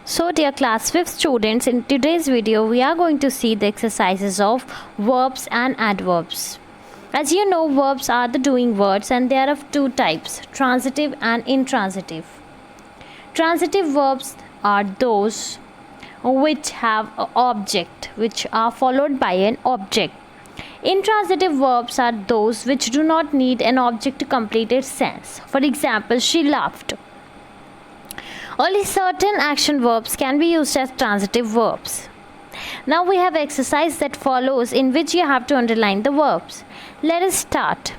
So dear class 5th students, in today's video we are going to see the exercises of verbs and adverbs. As you know, verbs are the doing words and they are of two types, transitive and intransitive. Transitive verbs are those which have an object, which are followed by an object. Intransitive verbs are those which do not need an object to complete its sense. For example, she laughed. Only certain action verbs can be used as transitive verbs. Now we have exercise that follows in which you have to underline the verbs. Let us start.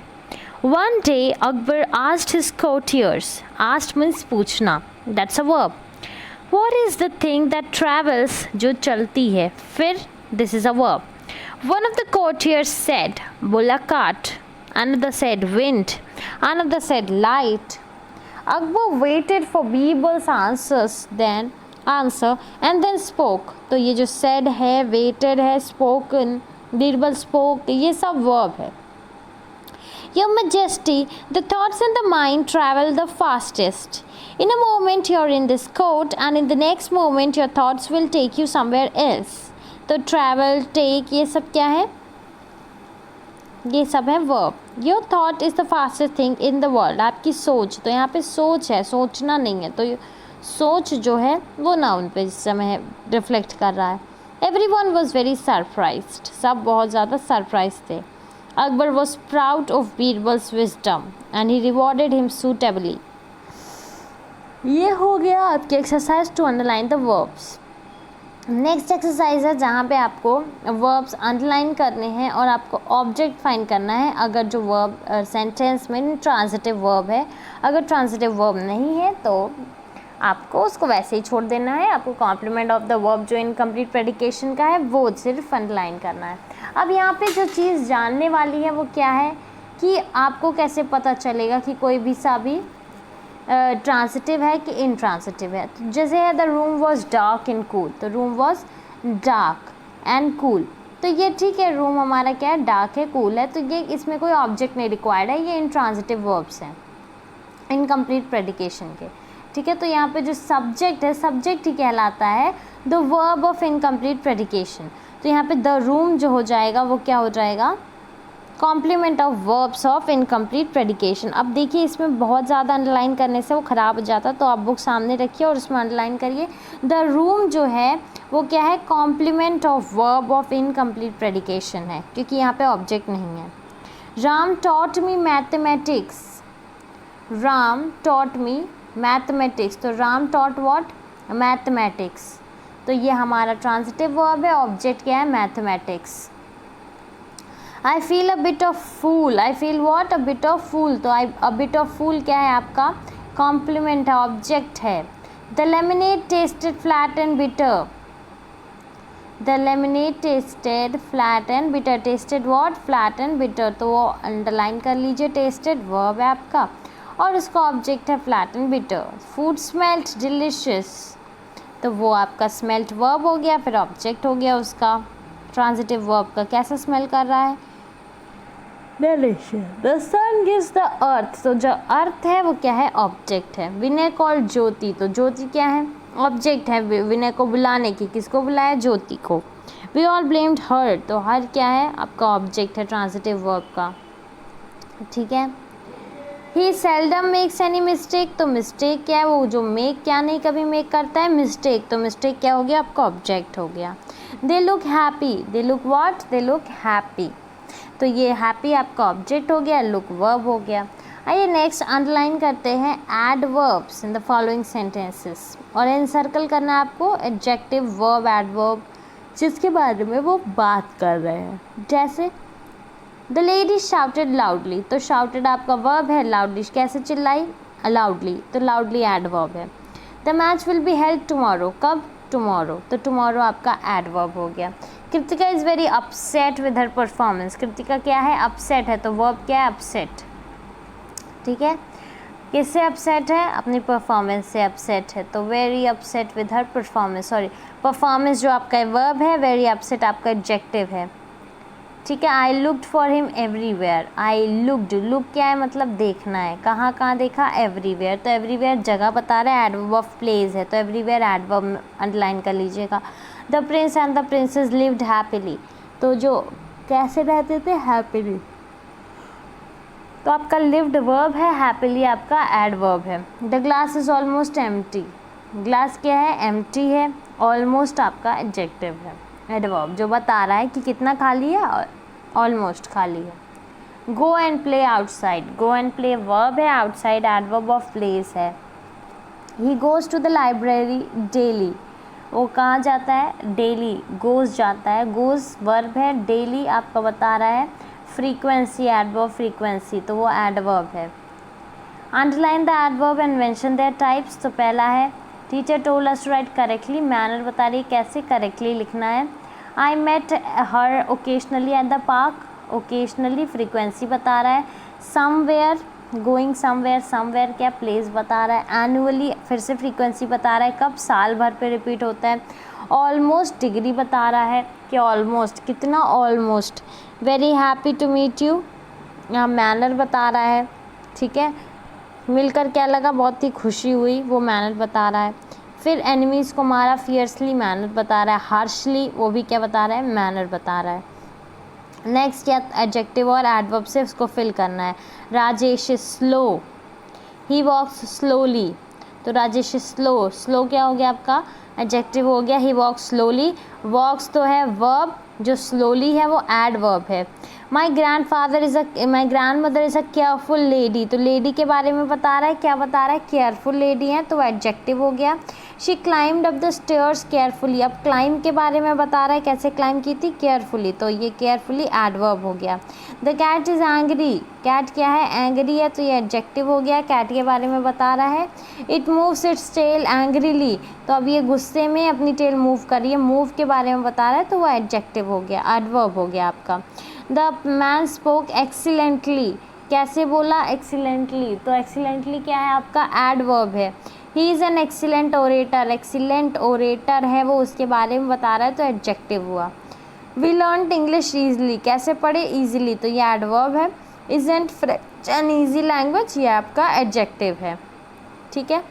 One day Akbar asked his courtiers. Asked means पूछना. That's a verb. What is the thing that travels? जो चलती है. फिर this is a verb. One of the courtiers said, बोला काट. Another said wind. Another said light. Akbar waited for Birbal's answer and then spoke. तो ये जो said है, waited है, spoken, Birbal spoke, ये सब verb है. Your Majesty, the thoughts in the mind travel the fastest. In a moment you are in this court and in the next moment your thoughts will take you somewhere else. तो travel, take, ये सब क्या है? ये सब है verb. Your thought is the fastest thing in the world. आपकी सोच, तो यहाँ पे सोच है, सोचना नहीं है, तो सोच जो है वो नाउन पे इस समय रिफ्लेक्ट कर रहा है. Everyone was very surprised. सब बहुत ज़्यादा सरप्राइज थे. Akbar was proud of Birbal's wisdom and he rewarded him suitably. ये हो गया आपकी exercise to underline the verbs. Next exercise है जहाँ पे आपको वर्ब्स अंडरलाइन करने हैं और आपको ऑब्जेक्ट फाइंड करना है अगर जो वर्ब सेंटेंस में ट्रांजिटिव वर्ब है. अगर ट्रांजिटिव वर्ब नहीं है तो आपको उसको वैसे ही छोड़ देना है. आपको कॉम्प्लीमेंट ऑफ द वर्ब जो इनकम्प्लीट प्रेडिकेशन का है वो सिर्फ अंडरलाइन करना है. अब यहाँ पे जो चीज़ जानने वाली है वो क्या है कि आपको कैसे पता चलेगा कि कोई भी सा भी ट्रांसिटिव है कि इनट्रांसिटिव है. तो जैसे है the room was dark and cool, तो room was dark and cool, तो ये ठीक है, रूम हमारा क्या है, डार्क है, कूल है, तो ये इसमें कोई ऑब्जेक्ट नहीं रिक्वायर्ड है, ये इनट्रांसिटिव वर्ब्स हैं इनकम्प्लीट प्रेडिकेशन के. ठीक है, तो यहाँ पे जो सब्जेक्ट है, सब्जेक्ट ही कहलाता है द वर्ब ऑफ इनकम्प्लीट प्रेडिकेशन. तो यहाँ पे द रूम जो हो जाएगा वो क्या हो जाएगा, complement of verbs of incomplete predication. अब देखिए इसमें बहुत ज़्यादा अंडरलाइन करने से वो ख़राब हो जाता, तो आप बुक सामने रखिए और उसमें अंडरलाइन करिए. द रूम जो है वो क्या है, complement of verb of incomplete predication है क्योंकि यहाँ पे ऑब्जेक्ट नहीं है. Ram taught me mathematics. Ram taught me mathematics, तो राम टॉट व्हाट, मैथमेटिक्स, तो ये हमारा ट्रांजिटिव वर्ब है. ऑब्जेक्ट क्या है, mathematics. I feel a bit of fool. I feel what, a bit of fool, तो अ बिट ऑफ फूल क्या है आपका, कॉम्प्लीमेंट है, ऑब्जेक्ट है. The lemonade tested flat and bitter. The lemonade tested flat and bitter, tested what, flat and bitter, तो वो underline कर लीजिए. टेस्टेड वर्ब है आपका और उसका ऑब्जेक्ट है flat and bitter. Food smelt delicious, तो वो आपका स्मेल्ट वर्ब हो गया, फिर ऑब्जेक्ट हो गया उसका ट्रांजिटिव वर्ब का. कैसा स्मेल कर रहा है, delicious. The sun gives the earth, तो जो अर्थ है वो क्या है, ऑब्जेक्ट है. विनय कॉल्ड ज्योति, तो ज्योति क्या है, ऑब्जेक्ट है. विनय को बुलाने की, किसको बुलाया, ज्योति को. वी ऑल ब्लेम्ड हर, तो हर क्या है आपका ऑब्जेक्ट है ट्रांजिटिव वर्ब का. ठीक है. ही सेल्डम मेक्स एनी मिस्टेक, तो मिस्टेक क्या है, वो जो मेक क्या नहीं कभी मेक करता है, मिस्टेक, तो मिस्टेक क्या हो गया आपका, ऑब्जेक्ट हो गया. They look happy. They look what, they look happy, तो ये हैप्पी आपका ऑब्जेक्ट हो गया, लुक वर्ब हो गया. आइए नेक्स्ट अंडरलाइन करते हैं adverbs in the following sentences और एनसर्कल करना है आपको एडजेक्टिव, वर्ब, एडवर्ब जिसके बारे में वो बात कर रहे हैं. जैसे द लेडी शाउटेड लाउडली, तो शाउटेड आपका वर्ब है, लाउडली कैसे चिल्लाई, लाउडली, तो लाउडली एडवर्ब है. The match will be held tomorrow, कब, टुमारो, तो टुमारो आपका एडवर्ब हो गया. Kritika is very upset with her performance. Kritika क्या है, अपसेट है, तो वर्ब क्या है, अपसेट. ठीक है, किससे अपसेट है, अपनी परफॉर्मेंस से अपसेट है, तो very upset with her performance. Sorry, performance जो आपका वर्ब है, वेरी अपसेट आपका एडजेक्टिव है. ठीक है। I looked for him everywhere, I looked, look क्या है मतलब देखना है, कहाँ कहाँ देखा, एवरीवेयर, तो एवरीवेयर जगह बता रहा है, एडवर्ब ऑफ प्लेस है, तो एवरीवेयर एडवर्ब अंडरलाइन कर लीजिएगा। The Prince and the princess lived happily, तो जो कैसे रहते थे, हैप्पीली, तो आपका लिव्ड वर्ब है, हैप्पीली आपका एडवर्ब है। The glass is almost empty, glass क्या है, एम्प्टी है, ऑलमोस्ट आपका एडजेक्टिव है, एडवर्ब जो बता रहा है कि कितना खाली है, ऑलमोस्ट खाली है। Go and play outside, go and play verb है, आउटसाइड एडवर्ब ऑफ प्लेस है। He goes to the library daily, वो कहाँ जाता है, डेली, गोज़ जाता है, गोज़ वर्ब है, डेली आपका बता रहा है फ्रीक्वेंसी, एडवर्ब फ्रीक्वेंसी, तो वो एडवर्ब है। Underline the adverb and mention their types, तो पहला है teacher told us to write correctly, manner बता रही है कैसे करेक्टली लिखना है। I met her occasionally at the park, occasionally frequency बता रहा है। समवेयर, गोइंग समवेयर, समवेयर क्या प्लेस बता रहा है। एनुअली फिर से फ्रीक्वेंसी बता रहा है, कब, साल भर पे रिपीट होता है। ऑलमोस्ट डिग्री बता रहा है कि ऑलमोस्ट कितना, almost. Very happy to meet you, यहाँ मैनर बता रहा है, ठीक है, मिलकर क्या लगा, बहुत ही खुशी हुई, वो मैनर बता रहा है। फिर एनिमीज़ को मारा, फियर्सली मैनर बता रहा है। हार्शली, वो भी क्या बता रहा है, मैनर बता रहा है। नेक्स्ट क्या, एडजेक्टिव और एडवर्ब से उसको फिल करना है। Rajesh is slow, he walks slowly, तो राजेश इज स्लो, स्लो क्या हो गया आपका, एडजेक्टिव हो गया। ही वॉक्स स्लोली, वॉक्स तो है वर्ब, जो स्लोली है वो एडवर्ब है। My grand father is my grand mother is a careful lady, तो लेडी के बारे में बता रहा है, क्या बता रहा है, केयरफुल लेडी है, तो एडजेक्टिव हो गया। She climbed up the stairs carefully, अब क्लाइम के बारे में बता रहा है, कैसे क्लाइम की थी, केयरफुली, तो ये केयरफुली एडवर्ब हो गया। The cat is angry, cat क्या है, एंग्री है, तो ये एडजेक्टिव हो गया, कैट के बारे में बता रहा है। It moves its tail angrily, तो अब ये गुस्से में अपनी टेल मूव कर रही है, मूव के बारे में बता रहा है, तो वो एडजेक्टिव हो गया, एडवर्ब हो गया आपका। द मैन स्पोक एक्सीलेंटली, कैसे बोला, एक्सीलेंटली, तो एक्सीलेंटली क्या है आपका, एडवर्ब है। He is an excellent orator, excellent orator है वो, उसके बारे में बता रहा है, तो एडजेक्टिव हुआ। वी लर्न इंग्लिश ईजिली, कैसे पढ़े, ईजिली, तो ये एडवर्ब है। Isn't French an easy language, ये आपका एडजेक्टिव है, ठीक है।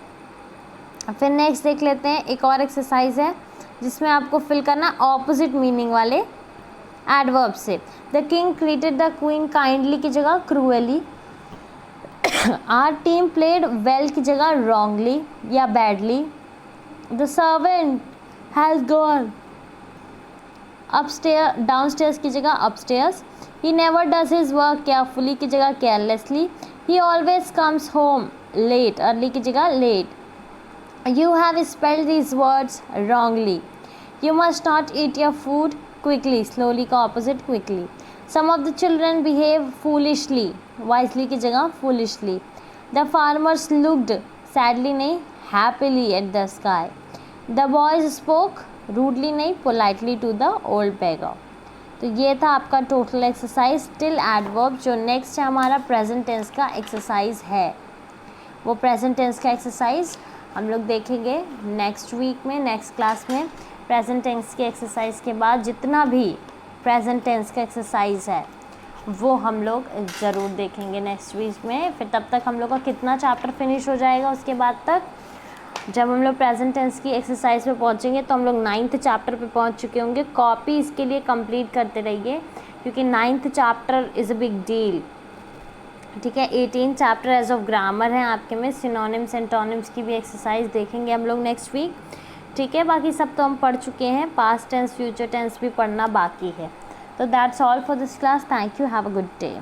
फिर नेक्स्ट देख लेते हैं, एक और एक्सरसाइज है जिसमें आपको फिल करना ऑपोजिट मीनिंग वाले एडवर्ब से। The king treated the queen kindly की जगह cruelly. Our team played well की जगह रॉन्गली या badly. The servant has gone upstair, downstairs की जगह upstairs. He never does his work carefully की जगह carelessly. He always comes home late, early की जगह late. You have spelled these words wrongly. You must not eat your food quickly. Slowly का opposite quickly. Some of the children behave foolishly. Wisely की जगह foolishly. The farmers looked sadly नहीं, happily at the sky. The boys spoke rudely नहीं, politely to the old beggar. तो ये था आपका total exercise till adverb. जो next है हमारा प्रेजेंट टेंस का एक्सरसाइज है, वो प्रेजेंट टेंस का एक्सरसाइज हम लोग देखेंगे नेक्स्ट वीक में, नेक्स्ट क्लास में। प्रेजेंट टेंस के एक्सरसाइज के बाद जितना भी प्रेजेंट टेंस का एक्सरसाइज है वो हम लोग ज़रूर देखेंगे नेक्स्ट वीक में। फिर तब तक हम लोग का कितना चैप्टर फिनिश हो जाएगा, उसके बाद तक जब हम लोग प्रेजेंट टेंस की एक्सरसाइज पे पहुंचेंगे तो हम लोग 9th चैप्टर पे पहुंच चुके होंगे। कॉपी इसके लिए कंप्लीट करते रहिए क्योंकि 9th chapter is a big deal, ठीक है। 18 चैप्टर एज ऑफ ग्रामर हैं आपके में। सिनोनिम्स एंटोनिम्स की भी एक्सरसाइज देखेंगे हम लोग नेक्स्ट वीक, ठीक है। बाकी सब तो हम पढ़ चुके हैं, पास्ट टेंस फ्यूचर टेंस भी पढ़ना बाकी है। तो that's all for this class. Thank you, have a good day.